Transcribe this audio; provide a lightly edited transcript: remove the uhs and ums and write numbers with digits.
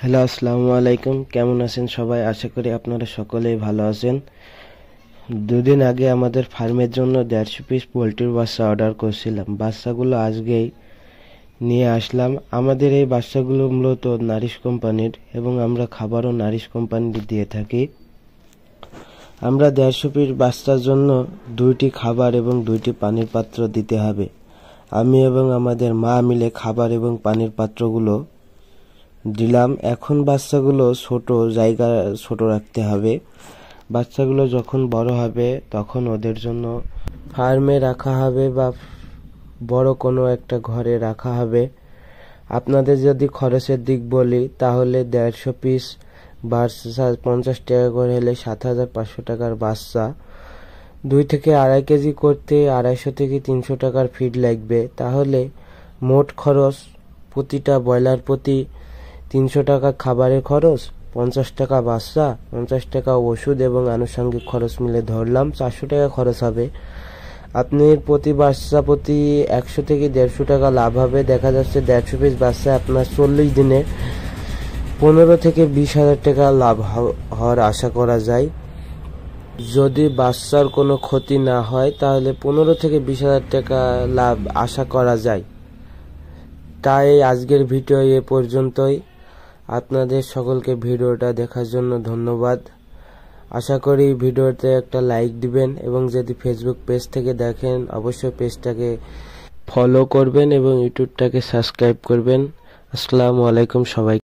Hello, আসসালামু আলাইকুম। কেমন আছেন সবাই? আশা করি আপনারা সকলেই ভালো আছেন। দুদিন আগে আমাদের ফার্মের জন্য 150 পিস পোলট্রির বাচ্চা অর্ডার করছিলাম। বাচ্চাগুলো আজকেই নিয়ে আসলাম। আমাদের এই বাচ্চাগুলো মূলত নারিশ কোম্পানির এবং আমরা খাবারও নারিশ কোম্পানির দিয়ে থাকি। আমরা 150 পিস বাচ্চার জন্য 2টি খাবার এবং 2টি পানির পাত্র দিতে হবে। আমি এবং আমাদের মা মিলে খাবার এবং পানির পাত্রগুলো দিলাম। এখন বাচ্চাগুলো ছোট রাখতে হবে। বাচ্চাগুলো যখন বড় হবে তখন ওদের জন্য ফার্মে রাখা হবে বা বড় কোনো একটা ঘরে রাখা হবে। আপনাদের যদি খরচের দিক বলি তাহলে 150 পিস বাচ্চা 50 টাকা করে হলে 7,500 টাকার বাচ্চা। 2 থেকে 2.5 কেজি করতে 250 থেকে 300 টাকার ফিড লাগবে। তাহলে মোট খরচ প্রতিটা ব্রয়লার প্রতি 300 টাকা খাবারের খরচ, 50 টাকা বাচ্চা, 50 টাকা ওষুধ এবং আনুষঙ্গিক খরচ মিলে ধরলাম 400 টাকা খরচ হবে। আপনি প্রতি বাচ্চা প্রতি 100 থেকে 150 টাকা লাভ হবে। দেখা যাচ্ছে 150 পিস বাচ্চা আপনার 40 দিনে 15 থেকে 20,000 টাকা লাভ হওয়ার আশা করা যায়। যদি বাচ্চার কোনো ক্ষতি না হয় তাহলে 15 থেকে 20,000 টাকা লাভ আশা করা যায়। তাই আজকের ভিডিও এ পর্যন্তই। আপনাদের সকলকে ভিডিওটা দেখার জন্য ধন্যবাদ। আশা করি ভিডিওতে একটা লাইক দিবেন এবং যদি ফেসবুক পেজ থেকে দেখেন অবশ্যই পেজটাকে ফলো করবেন এবং ইউটিউবটাকে সাবস্ক্রাইব করবেন। আসসালামু আলাইকুম সবাই।